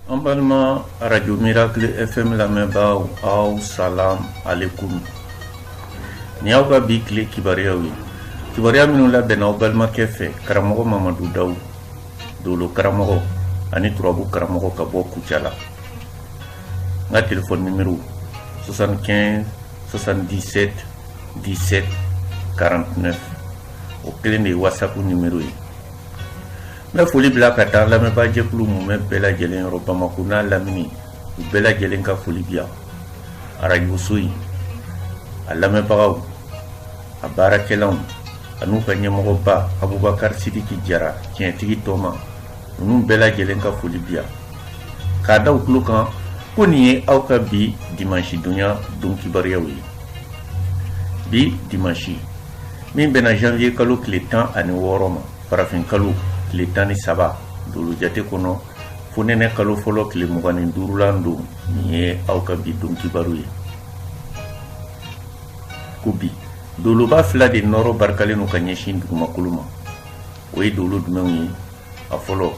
Emballement Radio Miracle FM lamɛnbaaw aw salam alaikum. Ni aw ka bi tile kibaruyaw ye. Kibaruya minnu labɛnna aw balimakɛ fɛ karamɔgɔ Mamadu Dawu, Dolo karamɔgɔ ani turabu karamɔgɔ ka bɔ Kucala. N ka téléphone numéro 75 77 17 49. O kelen de ye WhatsApp numéro ye. N bɛ foli bila ka taa lamɛnbaa jɛkulu mun bɛ bɛɛ lajɛlen yɔrɔ Bamako n'a lamini, u bɛɛ lajɛlen ka foli bi yan. Radio so in, a lamɛnbagaw, a baarakɛlaw, an'u ka ɲɛmɔgɔba Abubakar Sidiki Jara, tiɲɛtigi tɔma, ninnu bɛɛ lajɛlen ka foli bi yan. K'a da u tulo kan ko nin ye aw ka bi dimanche donya don kibaruyaw ye. Bi dimanche min bɛna janvier kalo tile 16 ma, farafin kalo tile 17 Dolo jate kɔnɔ fo nɛnɛ kalo fɔlɔ tile 25 don. Nin ye aw ka bi don kibaru ye. Ko bi Doloba fila de nɔrɔ barikalen no ka ɲɛsin dugumakolo ma. O ye Dolo jumɛnw ye? A fɔlɔ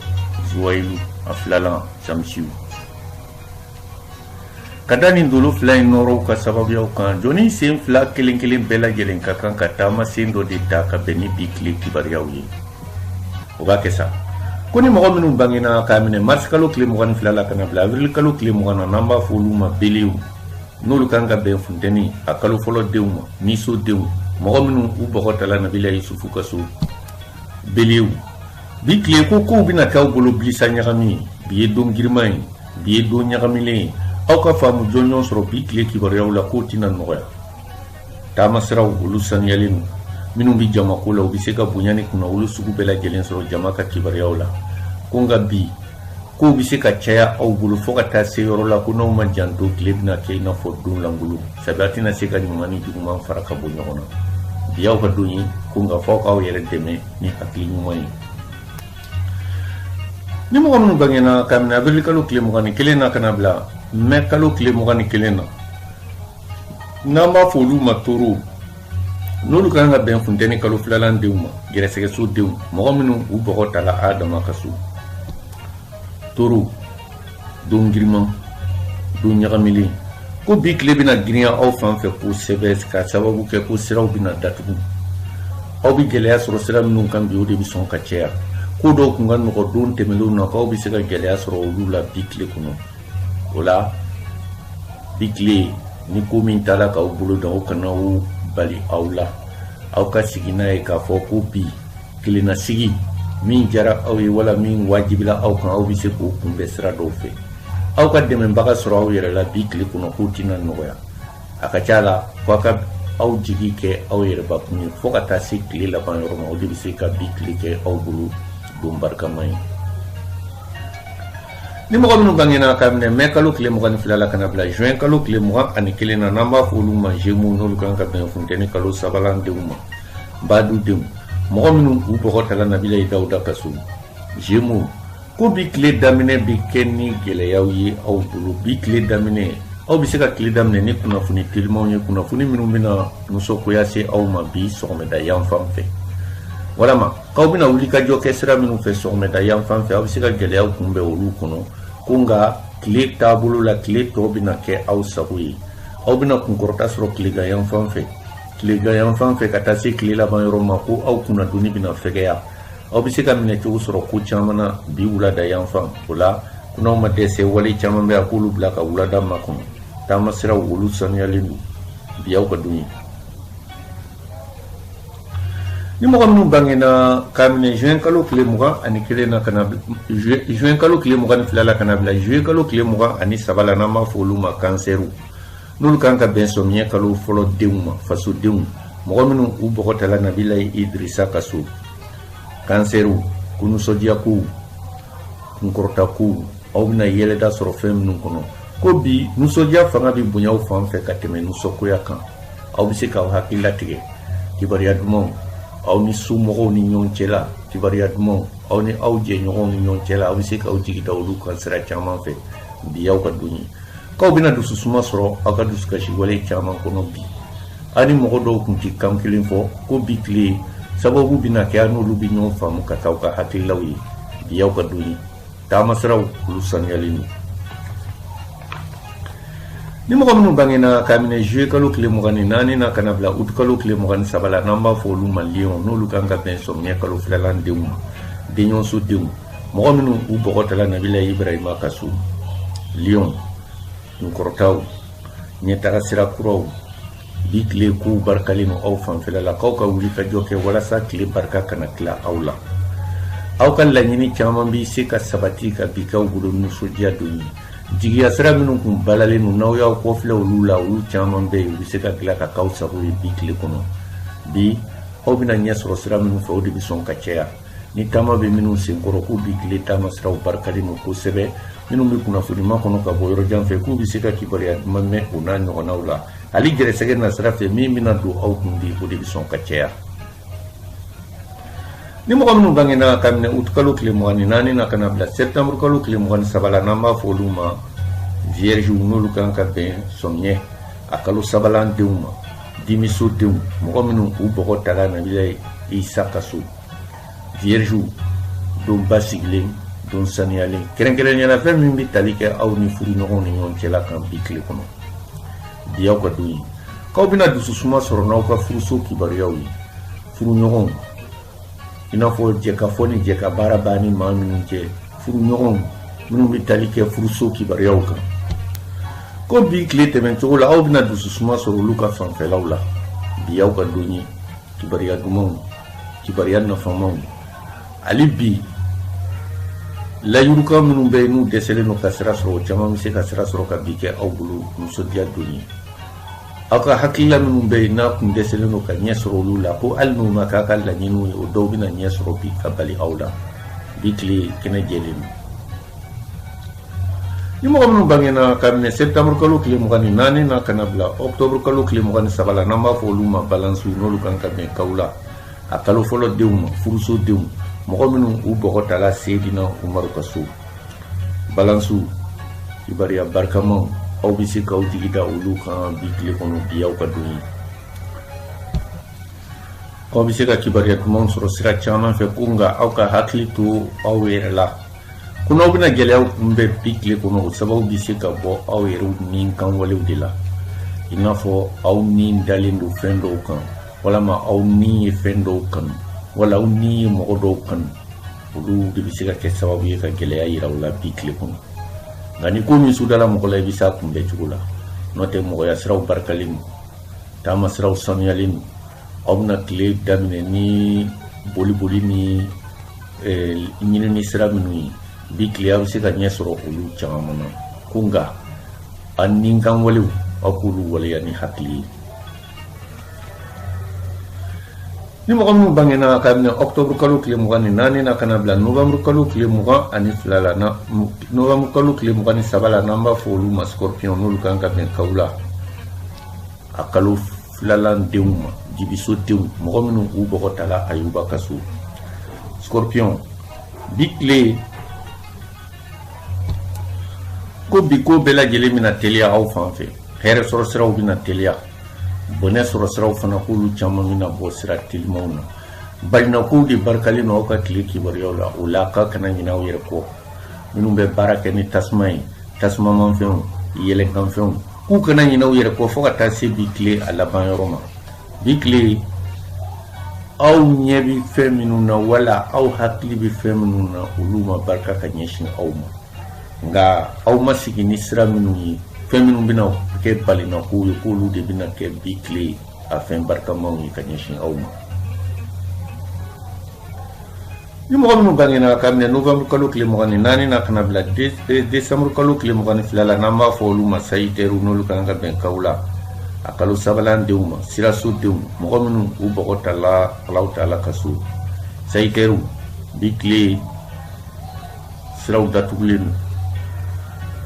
Zuwayilu, a filalan Samsiu. Ka da nin Dolo fila in nɔrɔw ka sababuyaw kan, jɔnni sen fila kelen kelen bɛɛ lajɛlen ka kan ka taama sen dɔ de ta ka bɛn ni bi tile kibaruyaw ye. O b'a kɛ sa ko ni mɔgɔ minnu bangena k'a minɛ mars kalo tile 22 la kana bila avril kalo tile 20 na n'an b'a fɔ olu ma belew, n'olu kan ka bɛn funtɛni a kalo fɔlɔ denw ma, niso denw, mɔgɔ minnu u bɔgɔtala Nabila Yusufu ka so. Belew, bi tile ko kow bɛna k'aw bolo bilisa ɲagami ye, bi ye don giriman ye, bi ye don ɲagamilen ye. Aw ka faamu jɔnjɔn sɔrɔ bi tile kibaruyaw la k'o tɛna nɔgɔya. Taama siraw olu saniyalen don. Minnu bi jamako la u bi se ka bonya ni kunna olu sugu bɛɛ lajɛlen sɔrɔ jama ka kibaruyaw la. Ko nka bi kow bi se ka caya aw bolo fo ka taa se yɔrɔ la ko n'aw ma janto tile bɛna kɛ i n'a fɔ don langolo. Sabu a tɛna se ka ɲuman ni juguman fara ka bɔ ɲɔgɔn na. Bi aw ka don ye ko nka fɔ k'aw yɛrɛ dɛmɛ ni hakili ɲuman ye. Ni mɔgɔ minnu bangena ka minɛ avril kalo tile 21 na kana bila mai kalo tile 21 na, n'an b'a fɔ olu ma toro, n'olu kan ka bɛn funtɛni kalo filalan denw ma, gɛrɛsɛgɛso denw, mɔgɔ minnu u bɔgɔ tala Adama ka so. Toro, don giriman, don ɲagamilen, ko bi tile bɛna girinya aw fan fɛ kosɛbɛ ka sababu kɛ ko siraw bɛna datugu. Aw bi gɛlɛya sɔrɔ sira minnu kan bi o de bi sɔn ka caya. Ko dɔw kun ka nɔgɔ don tɛmɛlenw na k'aw bi se ka gɛlɛya sɔrɔ olu la bi tile kɔnɔ. O la bi tile ni ko min tala k'aw bolo da, aw kana o bali aw la. Aw ka sigi n'a ye k'a fɔ ko bi tilennasigi min jara aw ye wala min wajibila aw kan, aw bi se k'o kunbɛn sira dɔw fɛ. Aw ka dɛmɛbaga sɔrɔ aw yɛrɛ la bi tile kɔnɔ k'o tɛna nɔgɔya. A ka ca la f'a ka aw jigi kɛ aw yɛrɛbakun ye fo ka taa se tile laban yɔrɔ ma, o de bi se ka bi tile kɛ aw bolo don barikama ye. Ni mɔgɔ minnu bangena ka minɛ mai kalo tile 22 la kana bila juin kalo tile 21 na n'an b'a fɔ olu ma Gémeaux, n'olu kan ka bɛn funtɛni kalo sabanan denw ma, Badu denw, mɔgɔ minnu u bɔgɔtala Nabila Dawuda ka so. Gémeaux, ko bi tile daminɛ bi kɛ ni gɛlɛyaw ye aw bolo. Bi tile daminɛ aw bi se ka tile daminɛ ni kunnafoni telimanw ye, kunnafoni minnu bɛna nisɔngoya se aw ma bi sɔgɔmada yan fan fɛ. Walama k'aw bɛna wuli ka jɔ kɛ sira minnu fɛ sɔgɔmada yan fan fɛ, aw bi se ka gɛlɛyaw kunbɛn olu kɔnɔ. Ko nka tile taabolo la tile tɔ bɛna kɛ aw sago ye. Aw bɛna kunkɔrɔta sɔrɔ tilegan yan fan fɛ. Tilegan yan fan fɛ ka taa se tile laban yɔrɔ ma ko aw kunnadonni bɛna fɛgɛya. Aw bi se ka minɛ cogo sɔrɔ ko caman na bi wulada yan fan. O la ko n'aw ma dɛsɛ wale caman bɛ a k'olu bila ka wulada makɔnɔ. Taama siraw olu sanuyalen don. Bi aw ka don ye. Ni mɔgɔ minnu bangena ka minɛ juin kalo tile 21 na kana juin kalo tile 22 la kana bila juillet kalo tile 23 la n'an b'a fɔ olu ma kansɛriw, n'olu kan ka bɛn samiyɛ kalo fɔlɔ denw ma, fasodenw, mɔgɔ minnu u bɔgɔtala Nabila Idrisa ka so. Kansɛriw, ko nisɔndiya kow, kunkɔrɔta kow, aw bɛna yɛlɛda sɔrɔ fɛn minnu kɔnɔ. Ko bi nisɔndiya fanga bi bonya aw fan fɛ ka tɛmɛ nisɔngoya kan. Aw bi se k'aw hakili latigɛ. Kibaruya dumanw aw ni somɔgɔw ni ɲɔgɔn cɛ la, kibaruya dumanw aw ni aw jɛɲɔgɔnw ni ɲɔgɔn cɛ la, aw bi se k'aw jigi da olu kan sira caman fɛ. Bi aw ka don ye. K'aw bɛna dususuma sɔrɔ aw ka dusukasi wale caman kɔnɔ bi. Aw ni mɔgɔ dɔw kun ti kan kelen fɔ ko bi tile sababu bɛna kɛ aw n'olu bi ɲɔgɔn faamu ka k'aw ka hakililaw ye. Bi aw ka don ye. tamasiraw olu sanuyalen don ni mɔgɔ minnu bangena ka minɛ juillet kalo tile 24 na kana bila août kalo tile 23 la n'an b'a fɔ olu ma lion n'olu kan ka bɛn sɔmiyɛ kalo filalan denw ma denɲɔgɔnso denw mɔgɔ minnu u bɔgɔtala nabila ibrahima ka so lion nkɔrɔtaw ɲɛtaga sira kuraw bi tile kow barikalen no aw fanfɛla la k'aw ka wuli ka jɔ kɛ walasa tile barika kana tila aw la aw ka laɲini caman bi se ka sabati ka bi k'aw bolo nisɔndiya don ye jigiya sira minnu kun balalen no n'aw y'aw kɔfilɛ olu la olu caman bɛ yen u bɛ se ka dilan ka k'aw sago ye bi tile kɔnɔ bi aw bɛna ɲɛ sɔrɔ sira minnu fɛ o de bɛ sɔn ka caya ni taama bɛ minnu senkɔrɔ k'u bi tile taama siraw barikalen no kosɛbɛ minnu bɛ kunnafoni ma kɔnɔ ka bɔ yɔrɔ jan fɛ k'u bɛ se ka kibaruya duman mɛn o n'a ɲɔgɔnnaw la hali gɛrɛsɛgɛ na sira fɛ min bɛna don aw kun bi o de bɛ sɔn ka caya ni mɔgɔ minnu bangena ka minɛ août kalo tile 24 na kana bila septembre kalo tile 23 la n'an b'a fɔ olu ma vierge n'olu kan ka bɛn sɔmiyɛ a kalo sabalan denw ma dimiso denw mɔgɔ minnu u bɔgɔ tala nabila isa ka so vierge don basigilen don saniyalen kɛrɛnkɛrɛnnenya fɛn min bɛ tali kɛ aw ni furuɲɔgɔnw ni ɲɔgɔn cɛla kan bi tile kɔnɔ bi aw ka don ye k'aw bɛna dususuma sɔrɔ n'aw ka furuso kibaruyaw ye furuɲɔgɔnw i n'a fɔ jɛkafɔ ni jɛka baara b'a ni maa minnu cɛ furuɲɔgɔnw minnu bɛ tali kɛ furuso kibaruyaw kan ko bi tile tɛmɛcogo la aw bɛna dususuma sɔrɔ olu ka fanfɛlaw la bi aw ka don ye kibaruya dumanw kibaruya nafamanw hali bi layirukan minnu bɛ yen n'u dɛsɛlen don ka sira sɔrɔ o caman bɛ se ka sira sɔrɔ ka bi kɛ aw bolo nisɔndiya don ye aw ka hakilila minnu bɛ yen n'a kun dɛsɛlen don ka ɲɛ sɔrɔ olu la ko hali n'u ma k'a ka laɲiniw ye o dɔw bɛna ɲɛ sɔrɔ bi ka bali aw la bi tile kɛnɛ jɛlen don ni mɔgɔ minnu bangena ka minɛ septembre kalo tile 24 na kana bila octobre kalo tile 23 la n'an b'a fɔ olu ma balansiw n'olu kan ka bɛn kaw la a kalo fɔlɔ denw ma furuso denw mɔgɔ minnu u bɔgɔ tala seydina umaru ka so balansiw kibaruya barikamaw aw bɛ se k'aw jigi da olu kan bi tile kɔnɔ bi aw ka don ye aw bɛ se ka kibaruya dumanw sɔrɔ sira caman fɛ ko nka aw ka hakili to aw yɛrɛ la ko n'aw bɛna gɛlɛyaw kunbɛn bi tile kɔnɔ o sababu bɛ se ka bɔ aw yɛrɛw ni kanwalew de la i n'a fɔ aw ni dalen don fɛn dɔw kan walama aw ni ye fɛn dɔw kanu wala aw ni ye mɔgɔ dɔw kanu olu de bɛ se ka kɛ sababu ye ka gɛlɛya yira aw la bi tile kɔnɔ nka ni ko min sudala mɔgɔ la i bɛ se a kunbɛn cogo la n'o tɛ mɔgɔya siraw barikalen don taama siraw sanuyalen don aw bɛna tile daminɛ ni boli ni ɲinini sira minnu ye bi tile aw bɛ se ka ɲɛ sɔrɔ olu caman na ko nka a ni kanwalew aw k'olu waleya ni hakili ye ni mɔgɔ minnu bangena ka minɛ octobre kalo tile 24 na kana bila novembre kalo tile 22 la novembre kalo tile 23 la n'an b'a fɔ olu ma scorpion n'olu kan ka bɛn kaw la a kalo filalan denw ma jibiso denw mɔgɔ minnu u bɔgɔ tala ayuba ka so scorpion bi tile ko bi ko bɛɛ lajɛlen bɛna teliya aw fan fɛ hɛrɛ sɔrɔ siraw bɛna teliya bonɛ sɔrɔ siraw fana k'olu caman bɛna bɔ sira telimaw na balinakow de barikalen no aw ka tile kibaruyaw la o la ka kana ɲinɛ aw yɛrɛ kɔ minnu bɛ baara kɛ ni tasuma ye tasumamanfɛnw yɛlɛnkanfɛnw k'u kana ɲinɛ aw yɛrɛ kɔ fo ka taa se bi tile a laban yɔrɔ ma bi tile aw ɲɛ bɛ fɛn minnu na wala aw hakili bɛ fɛn minnu na olu ma barika ka ɲɛsin aw ma nka aw ma sigi ni sira minnu ye fɛn minnu bɛna kɛ balinakow ye k'olu de bɛna kɛ bi tile a fɛn barikamaw ye ka ɲɛsin aw ma ni mɔgɔ minnu bangena ka minɛ novembre kalo tile 24 na kana bila décembre kalo tile 22 la n'an b'a fɔ olu ma sayitɛriw n'olu kan ka bɛn kaw la a kalo sabalan denw ma siraso denw mɔgɔ minnu u bɔgɔ tala alaw taala ka so sayitɛriw bi tile siraw datugulen don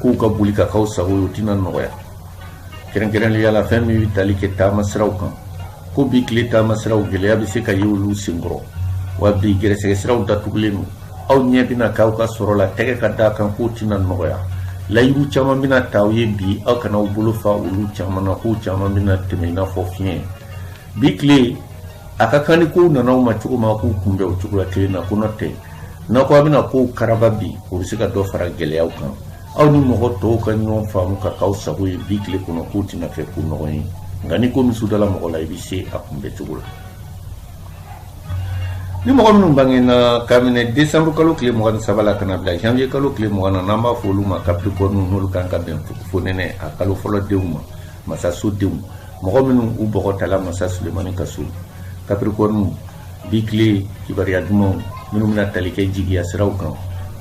k'u ka boli ka k'aw sago ye o tɛna nɔgɔya kɛrɛnkɛrɛnnenya la fɛn min bɛ tali kɛ taama siraw kan ko bi tile taama siraw gɛlɛya bɛ se ka ye olu senkɔrɔ wa bi gɛrɛsɛgɛ siraw datugulen don aw ɲɛ bɛna k'aw ka sɔrɔ la tɛgɛ ka d'a kan k'o tɛna nɔgɔya layiru caman bɛna ta aw ye bi aw kana aw bolo fa olu caman na k'o caman bɛna tɛmɛ i n'a fɔ fiɲɛ bi tile a ka kan ni kow nana aw ma cogo ma k'u kunbɛn o cogo la kelen na ko n'o tɛ n'a ko a bɛna kow karaba bi o bɛ se ka dɔ fara gɛlɛyaw kan aw ni mɔgɔ tɔw ka ɲɔgɔn faamu ka k'aw sago ye bi tile kɔnɔ k'o tɛna kɛ ko nɔgɔn ye nka ni ko min sudala mɔgɔ la i bɛ se a kunbɛcogo la ni mɔgɔ minnu bangena kabinɛ décembre kalo tile 23 la ka na bila janvier kalo tile 20 na n'an b'a fɔ olu ma capricorne n'olu kan ka bɛn fonɛnɛ a kalo fɔlɔ denw ma masaso denw mɔgɔ minnu u bɔgɔ tala masa sulemani ka so capricorne bi tile kibaruya dumanw minnu bɛna tali kɛ jigiya siraw kan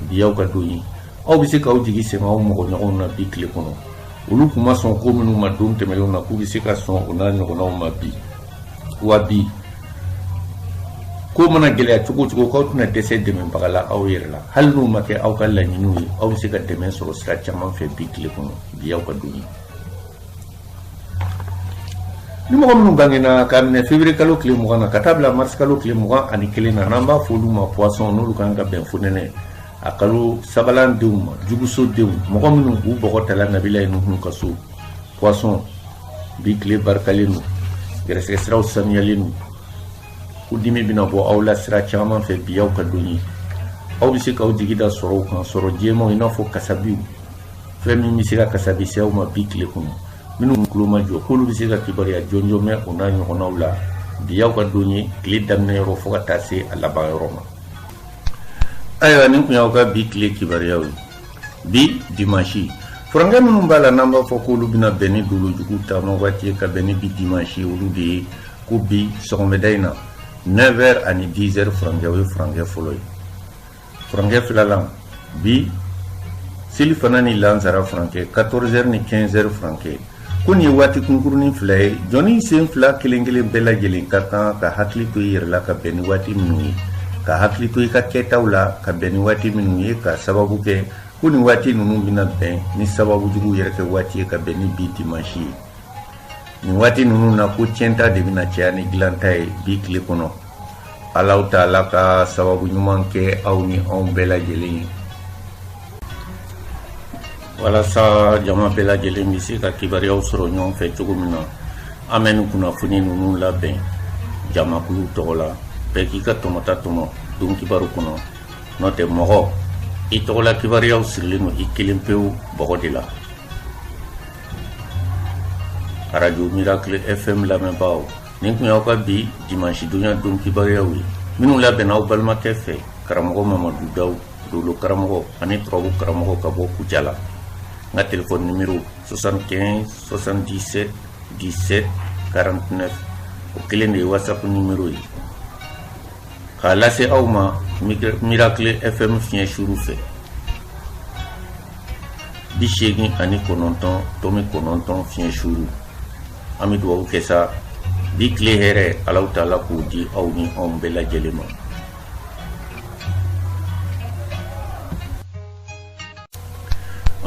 bi y'aw ka don ye aw bɛ se k'aw jigi sɛmɛ aw mɔgɔ ɲɔgɔnw na bi tile kɔnɔ olu kun ma sɔn ko minnu ma don tɛmɛlenw na k'u bɛ se ka sɔn o n'a ɲɔgɔnnaw ma bi wa bi ko mana gɛlɛya cogo cogo k'aw tɛna dɛsɛ dɛmɛbaga la aw yɛrɛ la hali n'u ma kɛ aw ka laɲiniw ye aw bɛ se ka dɛmɛ sɔrɔ sira caman fɛ bi tile kɔnɔ bi y'aw ka don ye ni mɔgɔ minnu bangena ka minɛ février kalo tile 20 na ka taa bila mars kalo tile 21 na n'an b'a fɔ olu ma poisson n'olu kan ka bɛn fonɛnɛ a kalo sabalan denw ma juguso denw mɔgɔ minnu k'u bɔgɔ tala nabila ye nuhun ka so poisson bi tile barikalen don gɛrɛsɛgɛ siraw sanuyalen don ko dimi bɛna bɔ aw la sira caman fɛ bi y'aw ka don ye aw bɛ se k'aw jigi da sɔrɔw kan sɔrɔ jɛmanw i n'a fɔ kasabiw fɛn min bɛ se ka kasabi se aw ma bi tile kɔnɔ minnu tulo ma jɔ k'olu bɛ se ka kibaruya jɔnjɔn mɛn o n'a ɲɔgɔnnaw la bi y'aw ka don ye tile daminɛ yɔrɔ fo ka taa se a laban yɔrɔ ma ayiwa nin kun y'aw ka bi tile kibaruyaw ye bi dimanche furankɛ minnu b'a la n'an b'a fɔ k'olu bɛna bɛn ni dolojugu taama waati ye ka bɛn ni bi dimanche olu de ye ko bi sɔgɔmɛda in na 9h ani 10h furankɛ o ye furankɛ fɔlɔ ye furankɛ filalan bi seli fana ni lansara furankɛ 14h ni 15h furankɛ ko nin ye waati kunkurunin fila ye jɔnni sen fila kelen kelen bɛɛ lajɛlen ka kan ka hakili to i yɛrɛ la ka bɛn ni waati minnu ye ka hakili to i ka kɛtaw la ka bɛn ni waati minnu ye ka sababu kɛ ko nin waati ninnu bɛna bɛn ni sababu jugu yɛrɛ kɛ waati ye ka bɛn ni bi dimanche ye nin waati ninnu na ko tiɲɛta de bɛna caya ni dilanta ye bi tile kɔnɔ alaw ta'ala ka sababu ɲuman kɛ aw ni anw bɛɛ lajɛlen ye walasa jama bɛɛ lajɛlen bɛ se ka kibaruyaw sɔrɔ ɲɔgɔn fɛ cogo min na an bɛ nin kunnafoni ninnu labɛn jamakulu tɔgɔ la bɛɛ k'i ka tɔmɔta tɔmɔ don kibaru kɔnɔ n'o tɛ mɔgɔ i tɔgɔla kibaruyaw sirilen don i kelen pewu bɔgɔ de la radio miracle fm lamɛnbaaw nin kun y'aw ka bi dimanche donya don kibaruyaw ye minnu labɛnna aw balimakɛ fɛ karamɔgɔ mamadu daw dolo karamɔgɔ ani turabu karamɔgɔ ka bɔ kujala n ka telefɔni numéro 75 77 17 49 o kelen de ye whatsapp numéro ye k'a lase aw ma miracle fm fiɲɛ suru fɛ 89.9 fiɲɛ suru an bɛ dugawu kɛ sa bi tile hɛrɛ alaw ta'ala k'o di aw ni anw bɛɛ lajɛlen ma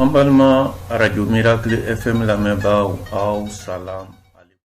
an balima radio miracle fm lamɛnbaaw aw salam